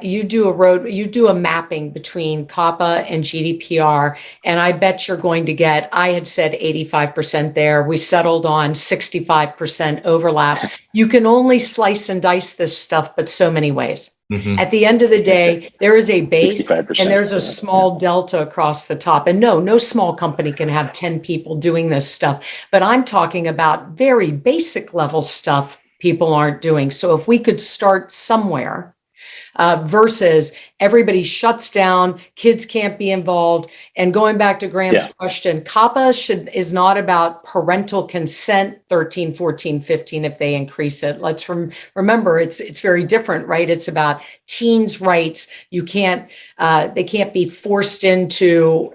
you do a mapping between COPPA and GDPR, and I bet you're going to get, I had said 85% there. We settled on 65% overlap. You can only slice and dice this stuff, but so many ways. Mm-hmm. At the end of the day, there is a base and there's a small delta across the top. And no small company can have 10 people doing this stuff. But I'm talking about very basic level stuff people aren't doing. So if we could start somewhere, versus everybody shuts down, kids can't be involved. And going back to Graham's question, COPPA is not about parental consent 13, 14, 15 if they increase it. Let's remember it's very different, right? It's about teens' rights. They can't be forced into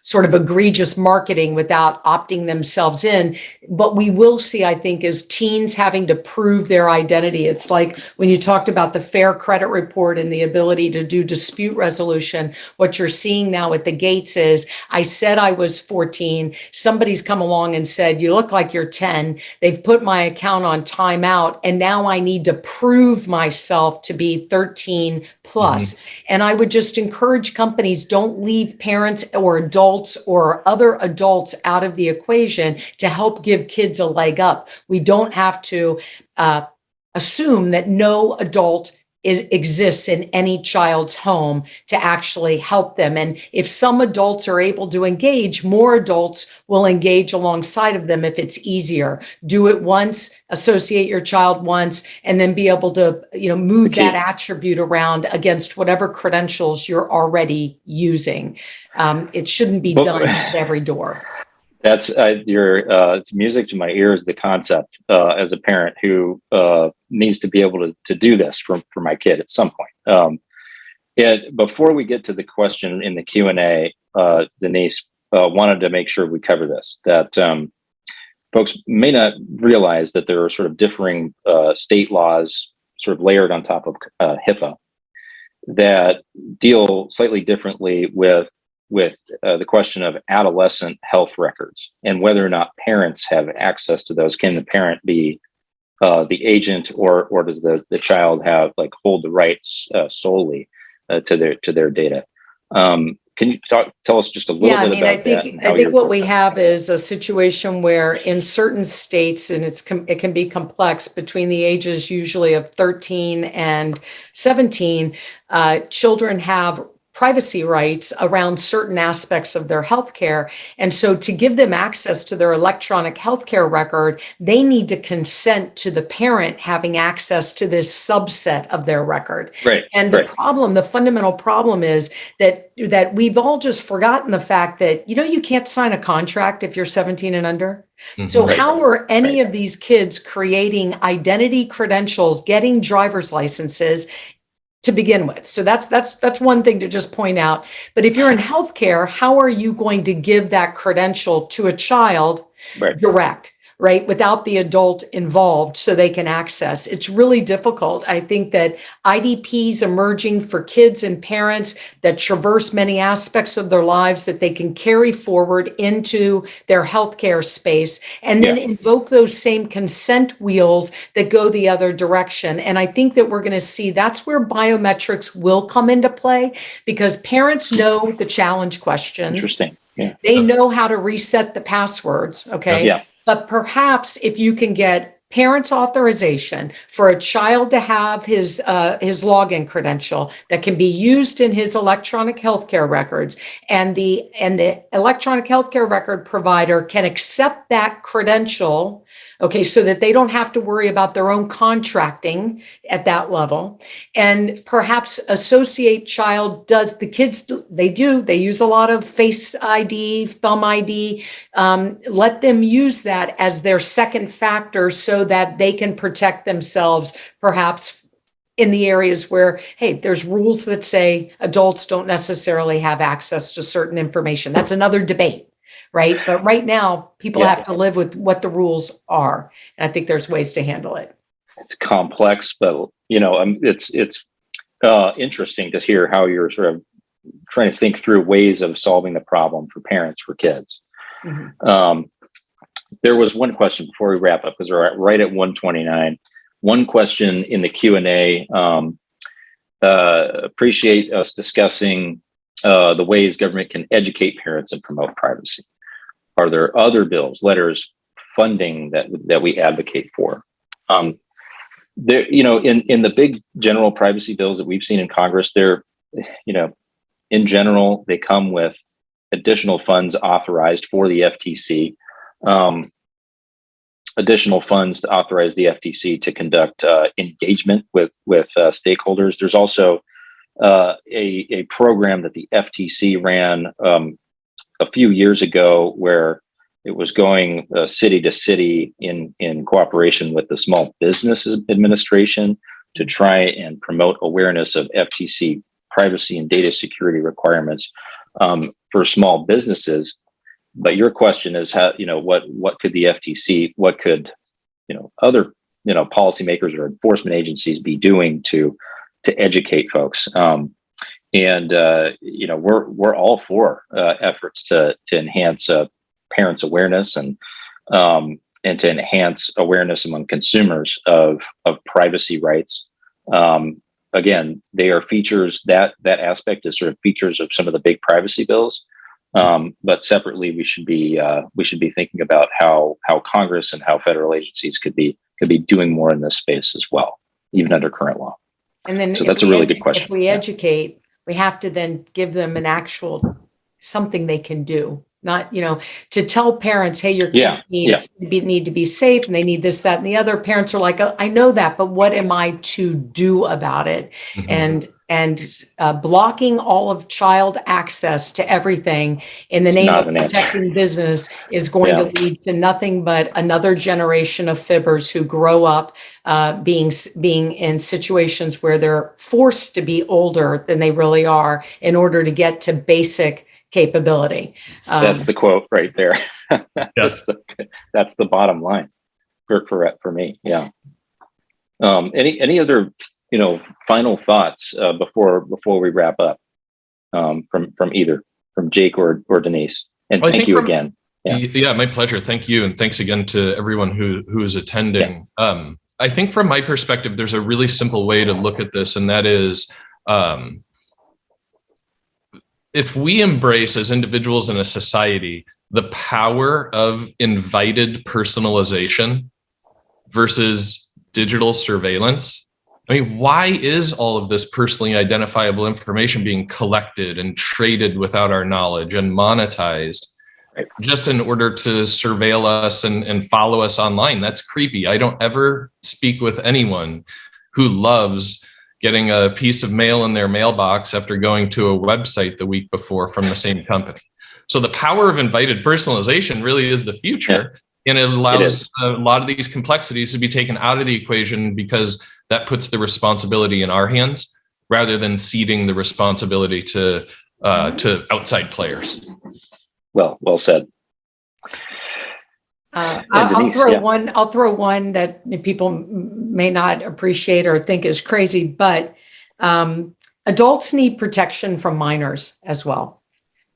sort of egregious marketing without opting themselves in. But we will see, I think, is teens having to prove their identity. It's like when you talked about the Fair Credit Report and the ability to do dispute resolution, what you're seeing now at the gates is, I said I was 14, somebody's come along and said, you look like you're 10, they've put my account on timeout, and now I need to prove myself to be 13 plus. Mm-hmm. And I would just encourage companies, don't leave parents or adults or other adults out of the equation to help give kids a leg up. We don't have to assume that no adult exists in any child's home to actually help them. And if some adults are able to engage, more adults will engage alongside of them if it's easier. Do it once, associate your child once, and then be able to, move that attribute around against whatever credentials you're already using. It shouldn't be done at every door. That's it's music to my ears, the concept as a parent who needs to be able to do this for my kid at some point. And before we get to the question in the Q&A, Denise wanted to make sure we cover this, that folks may not realize that there are sort of differing state laws sort of layered on top of HIPAA that deal slightly differently with the question of adolescent health records and whether or not parents have access to those. Can the parent be the agent, or does the child hold the rights solely to their data? Can you tell us just a little bit about that? I think what we have is a situation where in certain states, and it can be complex, between the ages usually of 13 and 17, children have privacy rights around certain aspects of their healthcare. And so to give them access to their electronic healthcare record, they need to consent to the parent having access to this subset of their record. Right. And the fundamental problem is that we've all just forgotten the fact that, you can't sign a contract if you're 17 and under. Mm-hmm. So how are any of these kids creating identity credentials, getting driver's licenses, to begin with. So that's one thing to just point out. But if you're in healthcare, how are you going to give that credential to a child Right. direct, right, without the adult involved so they can access? It's really difficult. I think that IDPs emerging for kids and parents that traverse many aspects of their lives that they can carry forward into their healthcare space and then invoke those same consent wheels that go the other direction. And I think that we're going to see that's where biometrics will come into play, because parents know the challenge questions. Interesting. Yeah. They know how to reset the passwords. Okay. Yeah. But perhaps if you can get parents' authorization for a child to have his login credential that can be used in his electronic healthcare records, and the electronic healthcare record provider can accept that credential, okay, so that they don't have to worry about their own contracting at that level, and perhaps associate child does the kids they use a lot of Face ID, Thumb ID, let them use that as their second factor so that they can protect themselves, perhaps in the areas where, hey, there's rules that say adults don't necessarily have access to certain information. That's another debate, right? But right now, people have to live with what the rules are. And I think there's ways to handle it. It's complex, but it's interesting to hear how you're sort of trying to think through ways of solving the problem for parents, for kids. Mm-hmm. There was one question before we wrap up, because we're right at 1:29. One question in the Q&A. Appreciate us discussing the ways government can educate parents and promote privacy. Are there other bills, letters, funding that we advocate for? There, in the big general privacy bills that we've seen in Congress, they're, in general, they come with additional funds authorized for the FTC. Additional funds to authorize the FTC to conduct engagement with stakeholders. There's also a program that the FTC ran a few years ago where it was going city to city in cooperation with the Small Business Administration to try and promote awareness of FTC privacy and data security requirements for small businesses. But your question is how, what could the FTC, what could, other, policymakers or enforcement agencies be doing to educate folks? We're all for efforts to enhance parents' awareness and to enhance awareness among consumers of privacy rights. Again, they are features, that aspect is sort of features of some of the big privacy bills. But separately, we should be thinking about how Congress and how federal agencies could be doing more in this space as well, even under current law. And then, so that's a really good question. If we educate, we have to then give them an actual something they can do. Not, to tell parents, hey, your kids need to be safe, and they need this, that, and the other. Parents are like, oh, I know that, but what am I to do about it? Mm-hmm. And blocking all of child access to everything in the name of protecting business is going to lead to nothing but another generation of fibbers who grow up being in situations where they're forced to be older than they really are in order to get to basic capability. That's the quote right there. That's the bottom line for me. Yeah. Any other final thoughts before we wrap up from Jake or Denise? And thank you again. Yeah, my pleasure. Thank you, and thanks again to everyone who is attending. Yeah. I think from my perspective, there's a really simple way to look at this, and that is, if we embrace as individuals in a society the power of invited personalization versus digital surveillance, I mean, why is all of this personally identifiable information being collected and traded without our knowledge and monetized just in order to surveil us and follow us online? That's creepy. I don't ever speak with anyone who loves getting a piece of mail in their mailbox after going to a website the week before from the same company. So the power of invited personalization really is the future. And it allows a lot of these complexities to be taken out of the equation, because that puts the responsibility in our hands rather than ceding the responsibility to outside players. Well said. I'll throw one that people may not appreciate or think is crazy, but adults need protection from minors as well.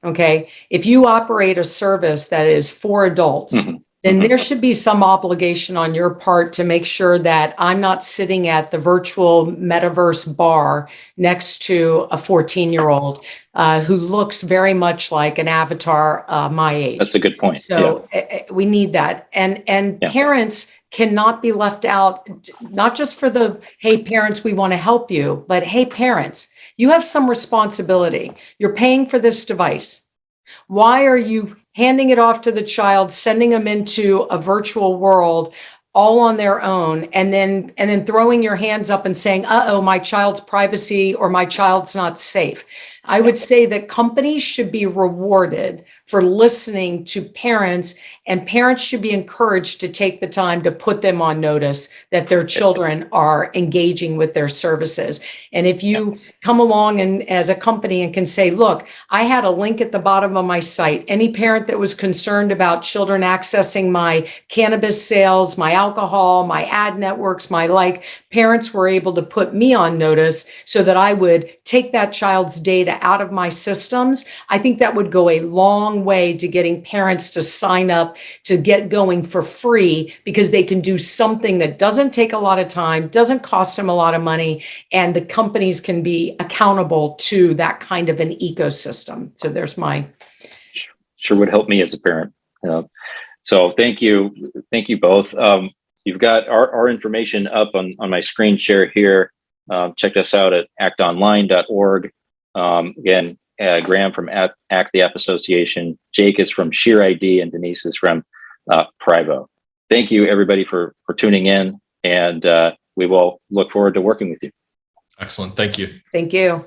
Okay. If you operate a service that is for adults, then there should be some obligation on your part to make sure that I'm not sitting at the virtual metaverse bar next to a 14-year-old who looks very much like an avatar my age. That's a good point. So we need that. And parents cannot be left out, not just for the, hey, parents, we want to help you, but hey, parents, you have some responsibility. You're paying for this device. Why are you handing it off to the child, sending them into a virtual world all on their own, and then throwing your hands up and saying, uh-oh, my child's privacy or my child's not safe? I would say that companies should be rewarded for listening to parents, and parents should be encouraged to take the time to put them on notice that their children are engaging with their services. And if you come along and as a company and can say, look, I had a link at the bottom of my site. Any parent that was concerned about children accessing my cannabis sales, my alcohol, my ad networks, parents were able to put me on notice so that I would take that child's data out of my systems. I think that would go a long way to getting parents to sign up to get going for free, because they can do something that doesn't take a lot of time, doesn't cost them a lot of money, and the companies can be accountable to that kind of an ecosystem. So there's my... Sure would help me as a parent. So thank you both. You've got our information up on my screen share here. Check us out at actonline.org. Again, Graham from Act the App Association, Jake is from Sheer ID, and Denise is from Privo. Thank you, everybody, for tuning in, and we will look forward to working with you. Excellent. Thank you. Thank you.